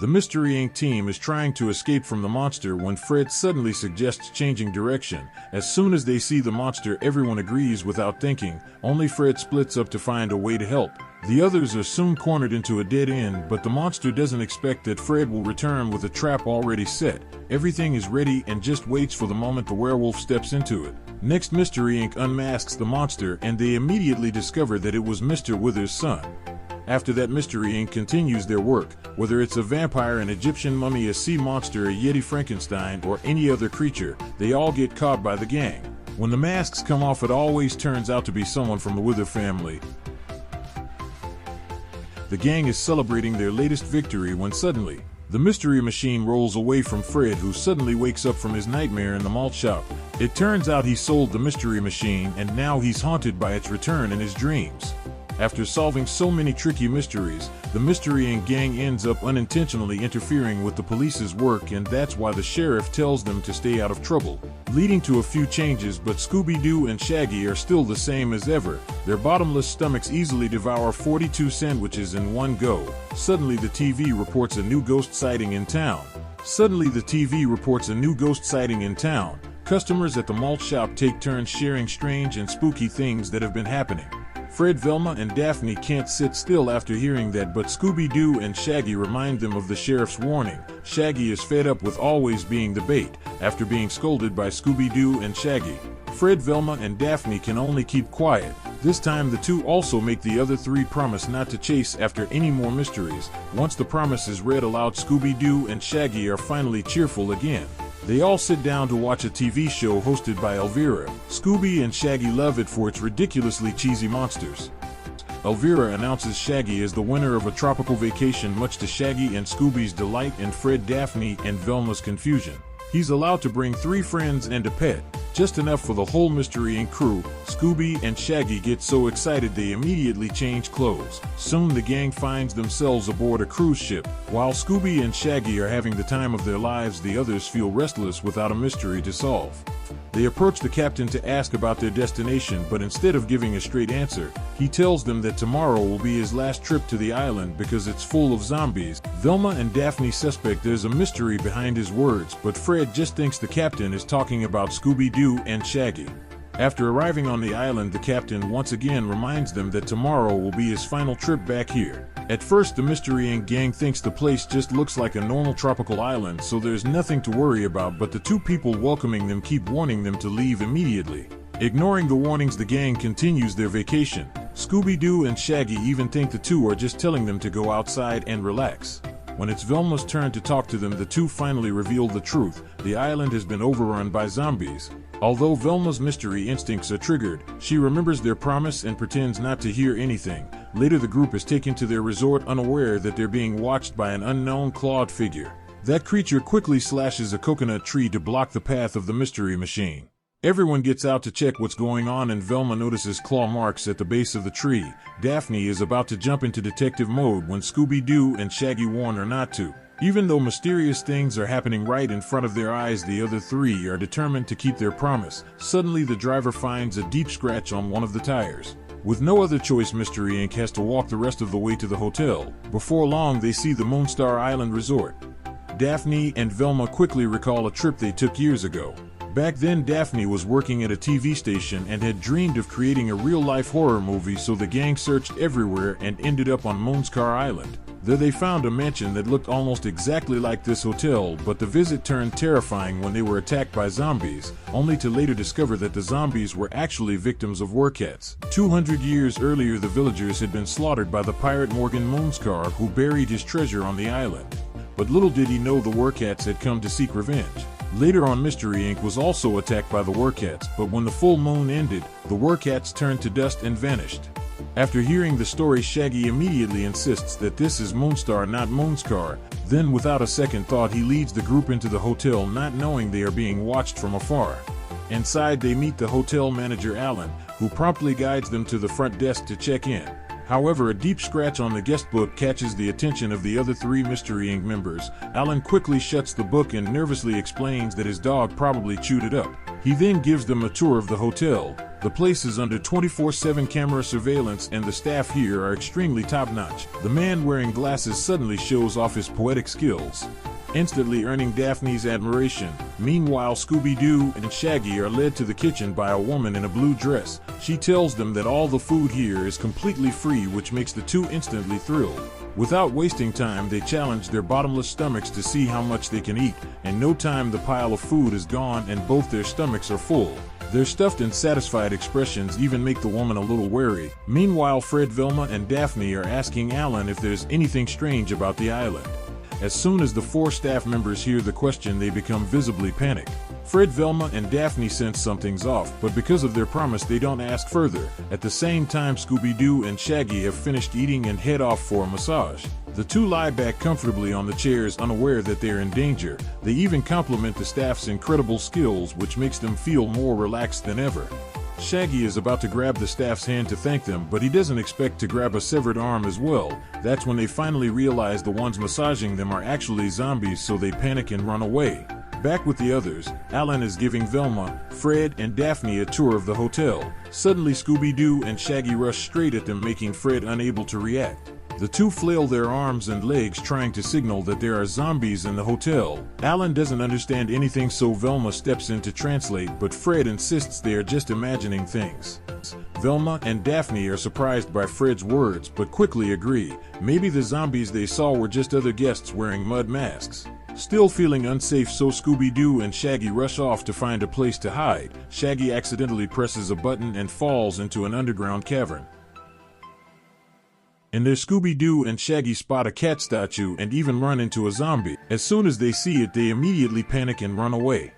The Mystery Inc. team is trying to escape from the monster when Fred suddenly suggests changing direction. As soon as they see the monster, everyone agrees without thinking. Only Fred splits up to find a way to help. The others are soon cornered into a dead end, but the monster doesn't expect that Fred will return with a trap already set. Everything is ready and just waits for the moment the werewolf steps into it. Next, Mystery Inc. unmasks the monster and they immediately discover that it was Mr. Wither's son. After that, Mystery Inc. continues their work. Whether it's a vampire, an Egyptian mummy, a sea monster, a Yeti Frankenstein, or any other creature, they all get caught by the gang. When the masks come off, it always turns out to be someone from the Wither family. The gang is celebrating their latest victory when suddenly, the mystery machine rolls away from Fred, who suddenly wakes up from his nightmare in the malt shop. It turns out he sold the mystery machine and now he's haunted by its return in his dreams. After solving so many tricky mysteries, the Mystery Inc. gang ends up unintentionally interfering with the police's work, and that's why the sheriff tells them to stay out of trouble, leading to a few changes. But Scooby-Doo and Shaggy are still the same as ever. Their bottomless stomachs easily devour 42 sandwiches in one go. Suddenly the TV reports a new ghost sighting in town. Customers at the malt shop take turns sharing strange and spooky things that have been happening. Fred, Velma, and Daphne can't sit still after hearing that, but Scooby-Doo and Shaggy remind them of the sheriff's warning. Shaggy is fed up with always being the bait, after being scolded by Scooby-Doo and Shaggy. Fred, Velma, and Daphne can only keep quiet. This time the two also make the other three promise not to chase after any more mysteries. Once the promise is read aloud, Scooby-Doo and Shaggy are finally cheerful again. They all sit down to watch a TV show hosted by Elvira. Scooby and Shaggy love it for its ridiculously cheesy monsters. Elvira announces Shaggy as the winner of a tropical vacation, much to Shaggy and Scooby's delight and Fred, Daphne, and Velma's confusion. He's allowed to bring 3 friends and a pet, just enough for the whole Mystery Inc. crew. Scooby and Shaggy get so excited they immediately change clothes. Soon the gang finds themselves aboard a cruise ship. While Scooby and Shaggy are having the time of their lives, the others feel restless without a mystery to solve. They approach the captain to ask about their destination, but instead of giving a straight answer, he tells them that tomorrow will be his last trip to the island because it's full of zombies. Velma and Daphne suspect there's a mystery behind his words, but Fred just thinks the captain is talking about Scooby-Doo and Shaggy. After arriving on the island, the captain once again reminds them that tomorrow will be his final trip back here. At first, the Mystery Inc. gang thinks the place just looks like a normal tropical island, so there's nothing to worry about, but the 2 people welcoming them keep warning them to leave immediately. Ignoring the warnings, the gang continues their vacation. Scooby-Doo and Shaggy even think the 2 are just telling them to go outside and relax. When it's Velma's turn to talk to them, the 2 finally reveal the truth. The island has been overrun by zombies. Although Velma's mystery instincts are triggered, she remembers their promise and pretends not to hear anything. Later, the group is taken to their resort unaware that they're being watched by an unknown clawed figure. That creature quickly slashes a coconut tree to block the path of the mystery machine. Everyone gets out to check what's going on, and Velma notices claw marks at the base of the tree. Daphne is about to jump into detective mode when Scooby-Doo and Shaggy warn her not to. Even though mysterious things are happening right in front of their eyes, the other 3 are determined to keep their promise. Suddenly, the driver finds a deep scratch on one of the tires. With no other choice, Mystery Inc. has to walk the rest of the way to the hotel. Before long, they see the Moonstar Island Resort. Daphne and Velma quickly recall a trip they took years ago. Back then, Daphne was working at a TV station and had dreamed of creating a real-life horror movie, so the gang searched everywhere and ended up on Moonscar Island. There they found a mansion that looked almost exactly like this hotel, but the visit turned terrifying when they were attacked by zombies, only to later discover that the zombies were actually victims of werewolves. 200 years earlier, the villagers had been slaughtered by the pirate Morgan Moonscar, who buried his treasure on the island. But little did he know the werewolves had come to seek revenge. Later on, Mystery Inc. was also attacked by the werewolves, but when the full moon ended, the werewolves turned to dust and vanished. After hearing the story, Shaggy immediately insists that this is Moonstar, not Moonscar. Then, without a second thought, he leads the group into the hotel, not knowing they are being watched from afar. Inside, they meet the hotel manager, Alan, who promptly guides them to the front desk to check in. However, a deep scratch on the guest book catches the attention of the other 3 Mystery Inc. members. Alan quickly shuts the book and nervously explains that his dog probably chewed it up. He then gives them a tour of the hotel. The place is under 24/7 camera surveillance and the staff here are extremely top-notch. The man wearing glasses suddenly shows off his poetic skills, instantly earning Daphne's admiration. Meanwhile, Scooby-Doo and Shaggy are led to the kitchen by a woman in a blue dress. She tells them that all the food here is completely free, which makes the two instantly thrilled. Without wasting time, they challenge their bottomless stomachs to see how much they can eat. In no time, the pile of food is gone and both their stomachs are full. Their stuffed and satisfied expressions even make the woman a little wary. Meanwhile, Fred, Velma, and Daphne are asking Alan if there's anything strange about the island. As soon as the 4 staff members hear the question, they become visibly panicked. Fred, Velma, and Daphne sense something's off, but because of their promise, they don't ask further. At the same time, Scooby-Doo and Shaggy have finished eating and head off for a massage. The two lie back comfortably on the chairs, unaware that they're in danger. They even compliment the staff's incredible skills, which makes them feel more relaxed than ever. Shaggy is about to grab the staff's hand to thank them, but he doesn't expect to grab a severed arm as well. That's when they finally realize the ones massaging them are actually zombies, so they panic and run away. Back with the others, Alan is giving Velma, Fred, and Daphne a tour of the hotel. Suddenly, Scooby-Doo and Shaggy rush straight at them, making Fred unable to react. The two flail their arms and legs, trying to signal that there are zombies in the hotel. Alan doesn't understand anything, so Velma steps in to translate, but Fred insists they are just imagining things. Velma and Daphne are surprised by Fred's words, but quickly agree. Maybe the zombies they saw were just other guests wearing mud masks. Still feeling unsafe, so Scooby-Doo and Shaggy rush off to find a place to hide. Shaggy accidentally presses a button and falls into an underground cavern. In there, Scooby-Doo and Shaggy spot a cat statue and even run into a zombie. As soon as they see it, they immediately panic and run away.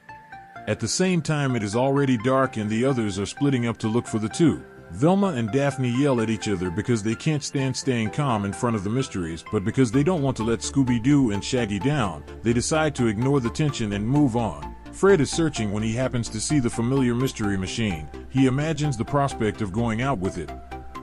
At the same time, it is already dark and the others are splitting up to look for the two. Velma and Daphne yell at each other because they can't stand staying calm in front of the mysteries, but because they don't want to let Scooby-Doo and Shaggy down, they decide to ignore the tension and move on. Fred is searching when he happens to see the familiar mystery machine. He imagines the prospect of going out with it.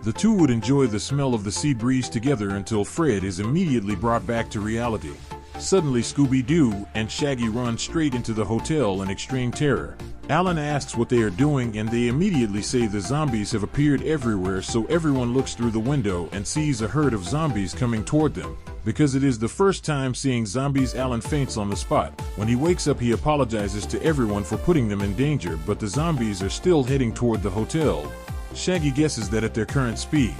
The two would enjoy the smell of the sea breeze together until Fred is immediately brought back to reality. Suddenly, Scooby-Doo and Shaggy run straight into the hotel in extreme terror. Alan asks what they are doing and they immediately say the zombies have appeared everywhere, so everyone looks through the window and sees a herd of zombies coming toward them. Because it is the first time seeing zombies, Alan faints on the spot. When he wakes up, he apologizes to everyone for putting them in danger, but the zombies are still heading toward the hotel. Shaggy guesses that at their current speed,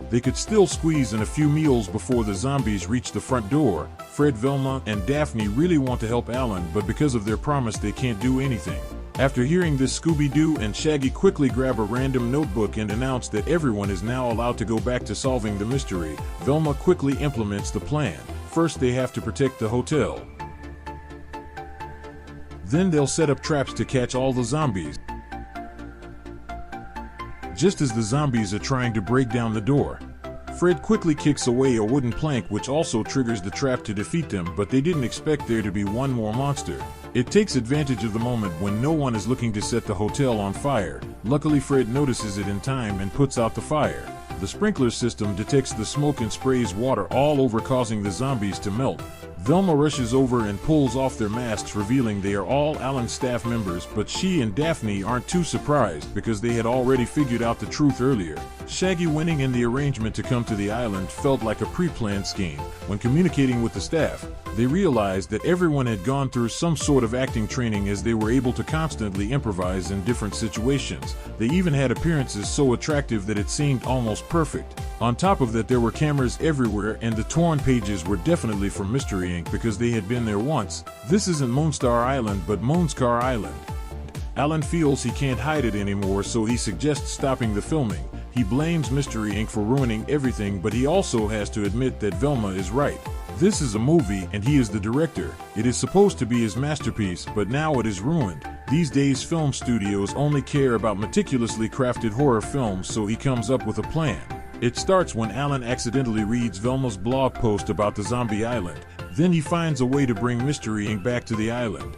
they could still squeeze in a few meals before the zombies reach the front door. Fred, Velma, and Daphne really want to help Alan, but because of their promise, they can't do anything. After hearing this, Scooby-Doo and Shaggy quickly grab a random notebook and announce that everyone is now allowed to go back to solving the mystery. Velma quickly implements the plan. First, they have to protect the hotel. Then they'll set up traps to catch all the zombies. Just as the zombies are trying to break down the door, Fred quickly kicks away a wooden plank, which also triggers the trap to defeat them, but they didn't expect there to be one more monster. It takes advantage of the moment when no one is looking to set the hotel on fire. Luckily, Fred notices it in time and puts out the fire. The sprinkler system detects the smoke and sprays water all over, causing the zombies to melt. Velma rushes over and pulls off their masks, revealing they are all Alan's staff members, but she and Daphne aren't too surprised because they had already figured out the truth earlier. Shaggy winning in the arrangement to come to the island felt like a pre-planned scheme. When communicating with the staff, they realized that everyone had gone through some sort of acting training, as they were able to constantly improvise in different situations. They even had appearances so attractive that it seemed almost perfect. On top of that, there were cameras everywhere, and the torn pages were definitely from Mystery Inc. because they had been there once. This isn't Moonstar Island, but Moonscar Island. Alan feels he can't hide it anymore, so he suggests stopping the filming. He blames Mystery Inc. for ruining everything, but he also has to admit that Velma is right. This is a movie, and he is the director. It is supposed to be his masterpiece, but now it is ruined. These days, film studios only care about meticulously crafted horror films, so he comes up with a plan. It starts when Alan accidentally reads Velma's blog post about the zombie island. Then he finds a way to bring Mystery Inc. back to the island.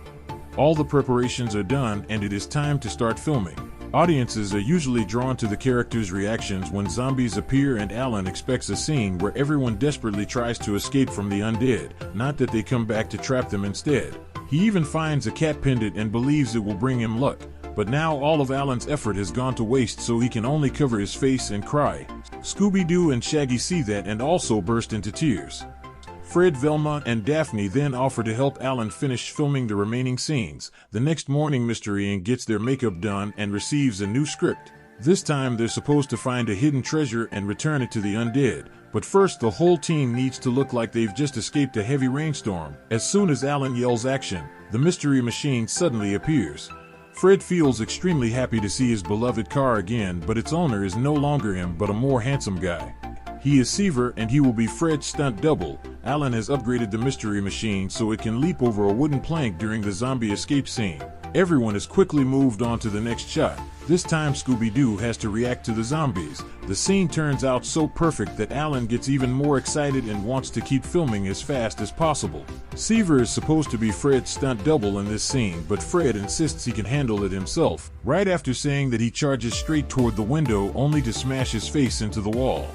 All the preparations are done, and it is time to start filming. Audiences are usually drawn to the characters' reactions when zombies appear, and Alan expects a scene where everyone desperately tries to escape from the undead, not that they come back to trap them instead. He even finds a cat pendant and believes it will bring him luck, but now all of Alan's effort has gone to waste, so he can only cover his face and cry. Scooby-Doo and Shaggy see that and also burst into tears. Fred, Velma, and Daphne then offer to help Alan finish filming the remaining scenes. The next morning, Mystery Inc. gets their makeup done and receives a new script. This time they're supposed to find a hidden treasure and return it to the undead. But first, the whole team needs to look like they've just escaped a heavy rainstorm. As soon as Alan yells action, the mystery machine suddenly appears. Fred feels extremely happy to see his beloved car again, but its owner is no longer him but a more handsome guy. He is Seaver and he will be Fred's stunt double. Alan has upgraded the mystery machine so it can leap over a wooden plank during the zombie escape scene. Everyone has quickly moved on to the next shot. This time Scooby-Doo has to react to the zombies. The scene turns out so perfect that Alan gets even more excited and wants to keep filming as fast as possible. Seaver is supposed to be Fred's stunt double in this scene, but Fred insists he can handle it himself, right after saying that he charges straight toward the window only to smash his face into the wall.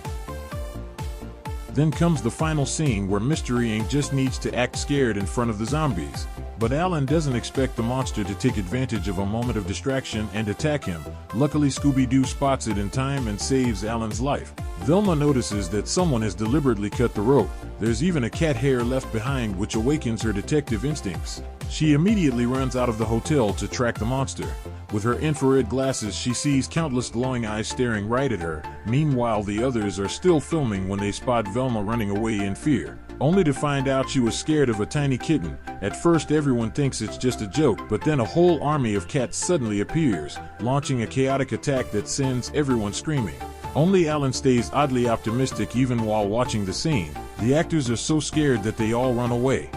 Then comes the final scene where Mystery Inc. just needs to act scared in front of the zombies. But Alan doesn't expect the monster to take advantage of a moment of distraction and attack him. Luckily, Scooby-Doo spots it in time and saves Alan's life. Velma notices that someone has deliberately cut the rope. There's even a cat hair left behind, which awakens her detective instincts. She immediately runs out of the hotel to track the monster. With her infrared glasses, she sees countless glowing eyes staring right at her. Meanwhile, the others are still filming when they spot Velma running away in fear, only to find out she was scared of a tiny kitten. At first, everyone thinks it's just a joke, but then a whole army of cats suddenly appears, launching a chaotic attack that sends everyone screaming. Only Alan stays oddly optimistic even while watching the scene. The actors are so scared that they all run away.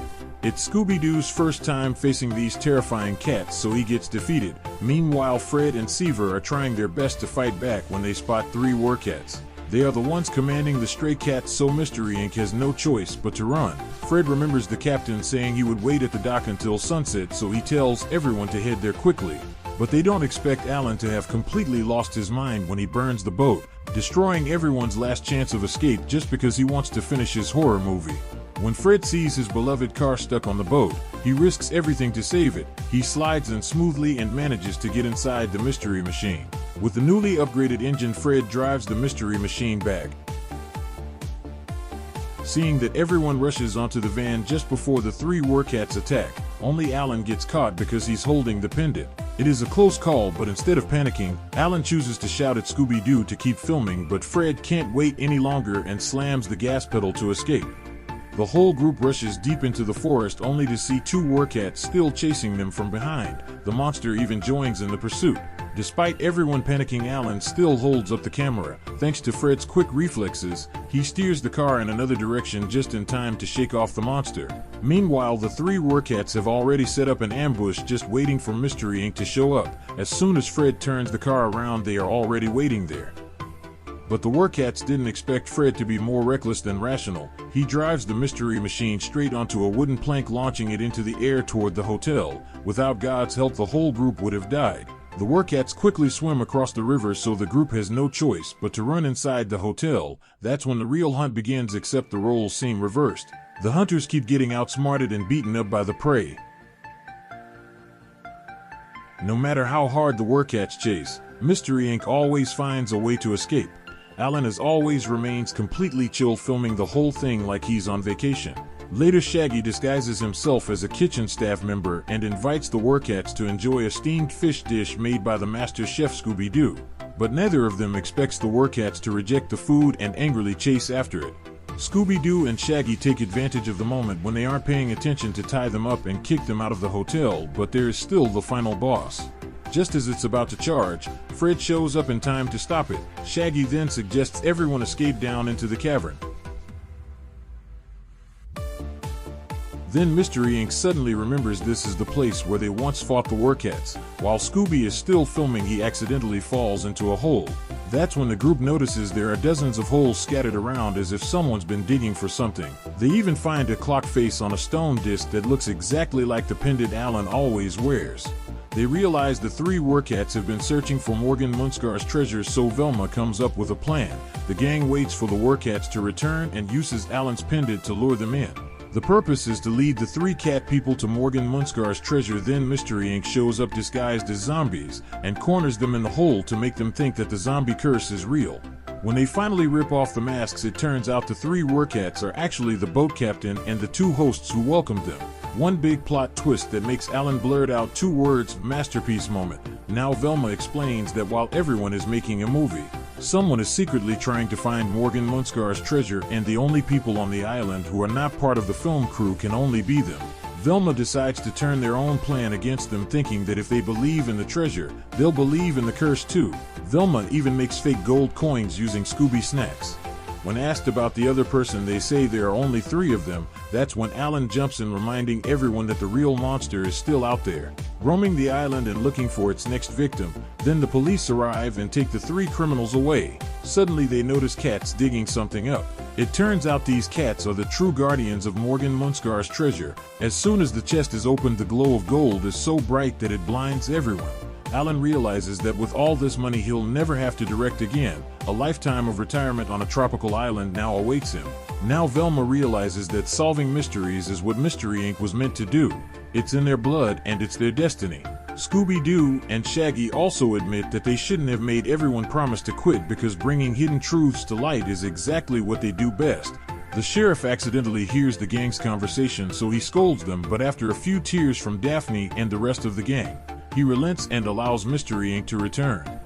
It's Scooby-Doo's first time facing these terrifying cats, so he gets defeated. Meanwhile, Fred and Seaver are trying their best to fight back when they spot 3 werewolves. They are the ones commanding the stray cats, so Mystery Inc. has no choice but to run. Fred remembers the captain saying he would wait at the dock until sunset, so he tells everyone to head there quickly. But they don't expect Alan to have completely lost his mind when he burns the boat, destroying everyone's last chance of escape just because he wants to finish his horror movie. When Fred sees his beloved car stuck on the boat, he risks everything to save it. He slides in smoothly and manages to get inside the mystery machine. With the newly upgraded engine, Fred drives the mystery machine back. Seeing that everyone rushes onto the van just before the 3 werewolves attack, only Alan gets caught because he's holding the pendant. It is a close call, but instead of panicking, Alan chooses to shout at Scooby-Doo to keep filming, but Fred can't wait any longer and slams the gas pedal to escape. The whole group rushes deep into the forest only to see 2 werewolves still chasing them from behind. The monster even joins in the pursuit. Despite everyone panicking, Alan still holds up the camera. Thanks to Fred's quick reflexes, he steers the car in another direction just in time to shake off the monster. Meanwhile, the 3 werewolves have already set up an ambush just waiting for Mystery Inc. to show up. As soon as Fred turns the car around, they are already waiting there. But the werewolves didn't expect Fred to be more reckless than rational. He drives the mystery machine straight onto a wooden plank, launching it into the air toward the hotel. Without God's help, the whole group would have died. The werewolves quickly swim across the river, so the group has no choice but to run inside the hotel. That's when the real hunt begins, except the roles seem reversed. The hunters keep getting outsmarted and beaten up by the prey. No matter how hard the werewolves chase, Mystery Inc. always finds a way to escape. Alan as always remains completely chill, filming the whole thing like he's on vacation. Later, Shaggy disguises himself as a kitchen staff member and invites the werewolves to enjoy a steamed fish dish made by the master chef Scooby-Doo. But neither of them expects the werewolves to reject the food and angrily chase after it. Scooby-Doo and Shaggy take advantage of the moment when they aren't paying attention to tie them up and kick them out of the hotel, but there is still the final boss. Just as it's about to charge, Fred shows up in time to stop it. Shaggy then suggests everyone escape down into the cavern. Then Mystery Inc. suddenly remembers this is the place where they once fought the werewolves. While Scooby is still filming, he accidentally falls into a hole. That's when the group notices there are dozens of holes scattered around, as if someone's been digging for something. They even find a clock face on a stone disc that looks exactly like the pendant Alan always wears. They realize the 3 werewolves have been searching for Morgan Munskar's treasure, so Velma comes up with a plan. The gang waits for the werewolves to return and uses Alan's pendant to lure them in. The purpose is to lead the three cat people to Morgan Munscar's treasure. Then Mystery Inc. shows up disguised as zombies and corners them in the hole to make them think that the zombie curse is real. When they finally rip off the masks, it turns out the three wercats are actually the boat captain and the two hosts who welcomed them. One big plot twist that makes Alan blurt out two words, masterpiece moment. Now Velma explains that while everyone is making a movie, someone is secretly trying to find Morgan Munscar's treasure, and the only people on the island who are not part of the film crew can only be them. Velma decides to turn their own plan against them, thinking that if they believe in the treasure, they'll believe in the curse too. Velma even makes fake gold coins using Scooby snacks. When asked about the other person, they say there are only 3 of them. That's when Alan jumps in, reminding everyone that the real monster is still out there, roaming the island and looking for its next victim. Then the police arrive and take the 3 criminals away. Suddenly they notice cats digging something up. It turns out these cats are the true guardians of Morgan Munscar's treasure. As soon as the chest is opened, the glow of gold is so bright that it blinds everyone. Alan realizes that with all this money he'll never have to direct again. A lifetime of retirement on a tropical island now awaits him. Now Velma realizes that solving mysteries is what Mystery Inc. was meant to do. It's in their blood and it's their destiny. Scooby-Doo and Shaggy also admit that they shouldn't have made everyone promise to quit, because bringing hidden truths to light is exactly what they do best. The sheriff accidentally hears the gang's conversation, so he scolds them, but after a few tears from Daphne and the rest of the gang, he relents and allows Mystery Inc. to return.